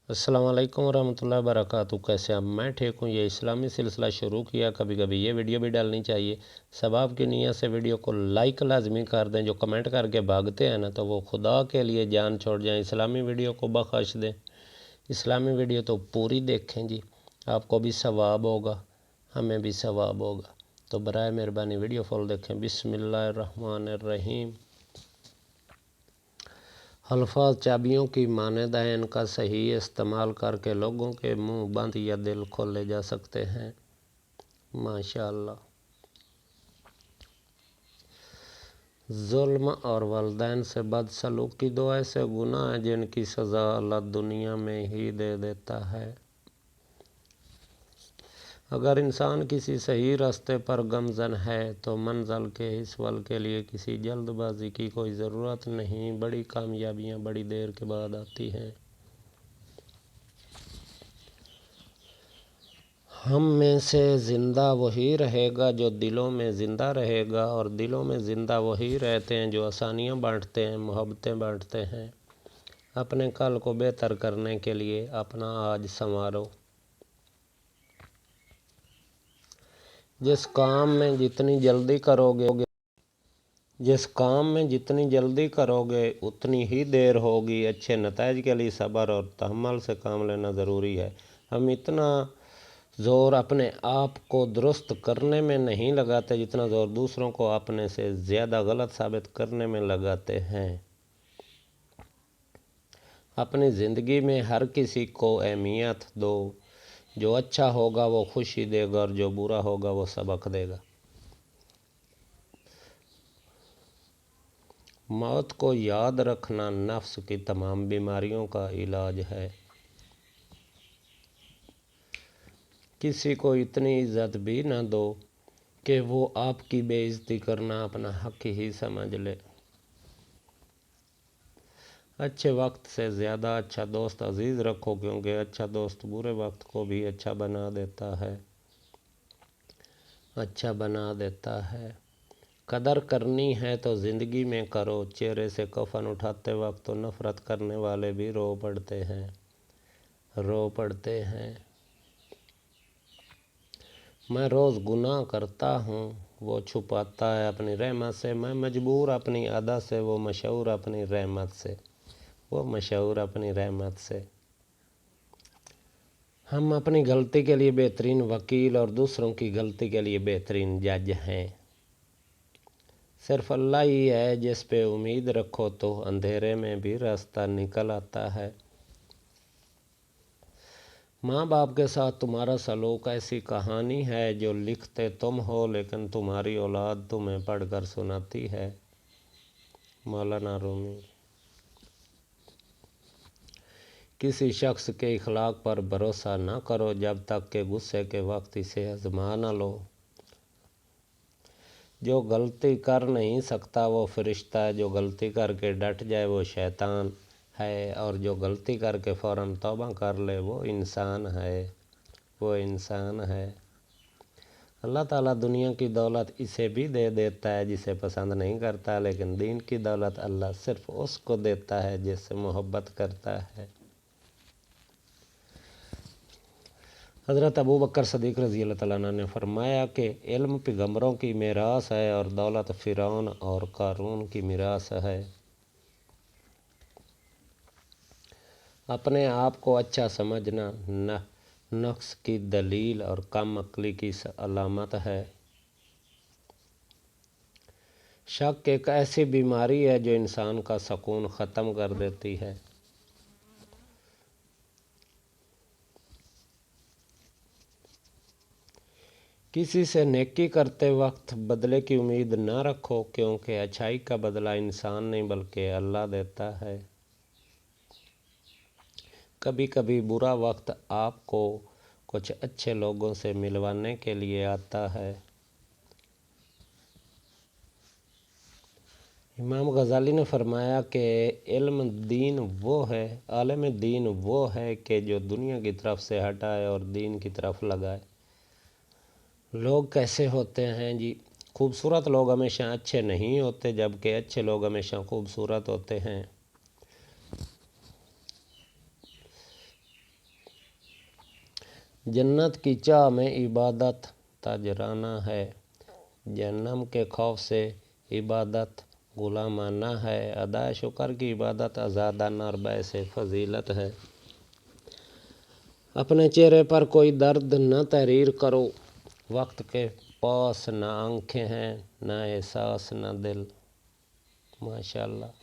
अस्सलाम वालेकुम वरहमतुल्लाहि वबरकातुहू। कैसे अब मैं ठीक हूँ। ये इस्लामी सिलसिला शुरू किया, कभी कभी ये वीडियो भी डालनी चाहिए। सब आपकी नीयत से वीडियो को लाइक लाजमी कर दें। जो कमेंट करके भागते हैं ना, तो वो खुदा के लिए जान छोड़ जाएं। इस्लामी वीडियो को बख्श दें। इस्लामी वीडियो तो पूरी देखें जी, आपको भी सवाब होगा, हमें भी सवाब होगा। तो बराए मेहरबानी वीडियो फुल देखें। बिस्मिल्लाहिर्रहमानिर्रहीम। अल्फाज चाबियों की मानद हैं, इनका सही इस्तेमाल करके लोगों के मुंह बंद या दिल खोले जा सकते हैं। माशाअल्लाह। जुल्म और वालिदैन से बदसलूकी दो ऐसे गुनाह हैं जिनकी सज़ा अल्लाह दुनिया में ही दे देता है। अगर इंसान किसी सही रास्ते पर गमज़न है तो मंज़िल के हिस्वल के लिए किसी जल्दबाजी की कोई ज़रूरत नहीं। बड़ी कामयाबियाँ बड़ी देर के बाद आती हैं। हम में से ज़िंदा वही रहेगा जो दिलों में ज़िंदा रहेगा, और दिलों में ज़िंदा वही रहते हैं जो आसानियाँ बांटते हैं, मोहब्बतें बांटते हैं। अपने कल को बेहतर करने के लिए अपना आज संवारो। जिस काम में जितनी जल्दी करोगे उतनी ही देर होगी। अच्छे नताइज के लिए सब्र और तहम्मुल से काम लेना ज़रूरी है। हम इतना ज़ोर अपने आप को दुरुस्त करने में नहीं लगाते जितना ज़ोर दूसरों को अपने से ज़्यादा गलत साबित करने में लगाते हैं। अपनी ज़िंदगी में हर किसी को अहमियत दो। जो अच्छा होगा वो खुशी देगा, और जो बुरा होगा वो सबक देगा। मौत को याद रखना नफ्स की तमाम बीमारियों का इलाज है। किसी को इतनी इज्जत भी ना दो कि वो आपकी बेइज्जती करना अपना हक ही समझ ले। अच्छे वक्त से ज़्यादा अच्छा दोस्त अजीज़ रखो, क्योंकि अच्छा दोस्त बुरे वक्त को भी अच्छा बना देता है। कदर करनी है तो ज़िंदगी में करो। चेहरे से कफन उठाते वक्त तो नफ़रत करने वाले भी रो पड़ते हैं। मैं रोज़ गुनाह करता हूँ, वो छुपाता है अपनी रहमत से। मैं मजबूर अपनी अदा से, वो मशहूर अपनी रहमत से। हम अपनी गलती के लिए बेहतरीन वकील और दूसरों की गलती के लिए बेहतरीन जज हैं। सिर्फ अल्लाह ही है जिस पे उम्मीद रखो तो अंधेरे में भी रास्ता निकल आता है। माँ बाप के साथ तुम्हारा सलूक ऐसी कहानी है जो लिखते तुम हो, लेकिन तुम्हारी औलाद तुम्हें पढ़कर सुनाती है। मौलाना रूमी। किसी शख्स के इखलाक पर भरोसा न करो जब तक कि गुस्से के वक्त इसे आज़मा न लो। जो गलती कर नहीं सकता वो फरिश्ता है, जो गलती करके डट जाए वो शैतान है, और जो गलती करके फ़ौरन तौबा कर ले वो इंसान है। अल्लाह ताला दुनिया की दौलत इसे भी दे देता है जिसे पसंद नहीं करता, लेकिन दीन की दौलत अल्लाह सिर्फ उसको देता है जिससे मोहब्बत करता है। हज़रत अबू बकर सदीक़ रज़ी अल्लाह तआला अन्हु ने फरमाया कि इल्म पैगंबरों की मीरास है और दौलत फ़िरौन और क़ारून की मीरास है। अपने आप को अच्छा समझना नक्स की दलील और कम अक्ली की अलामत है। शक एक ऐसी बीमारी है जो इंसान का सुकून ख़त्म कर देती है। किसी से नेकी करते वक्त बदले की उम्मीद न रखो, क्योंकि अच्छाई का बदला इंसान नहीं बल्कि अल्लाह देता है। कभी कभी बुरा वक्त आपको कुछ अच्छे लोगों से मिलवाने के लिए आता है। इमाम गज़ाली ने फरमाया कि आलिम दीन वो है कि जो दुनिया की तरफ से हटाए और दीन की तरफ लगाए। लोग कैसे होते हैं जी? खूबसूरत लोग हमेशा अच्छे नहीं होते, जबकि अच्छे लोग हमेशा खूबसूरत होते हैं। जन्नत की चाह में इबादत ताजराना है, जहन्नम के खौफ से इबादत गुलामाना है, अदा शुक्र की इबादत आज़ादाना और बैस फजीलत है। अपने चेहरे पर कोई दर्द न तहरीर करो, वक्त के पास न आंखें हैं न एहसास न दिल। माशाअल्लाह।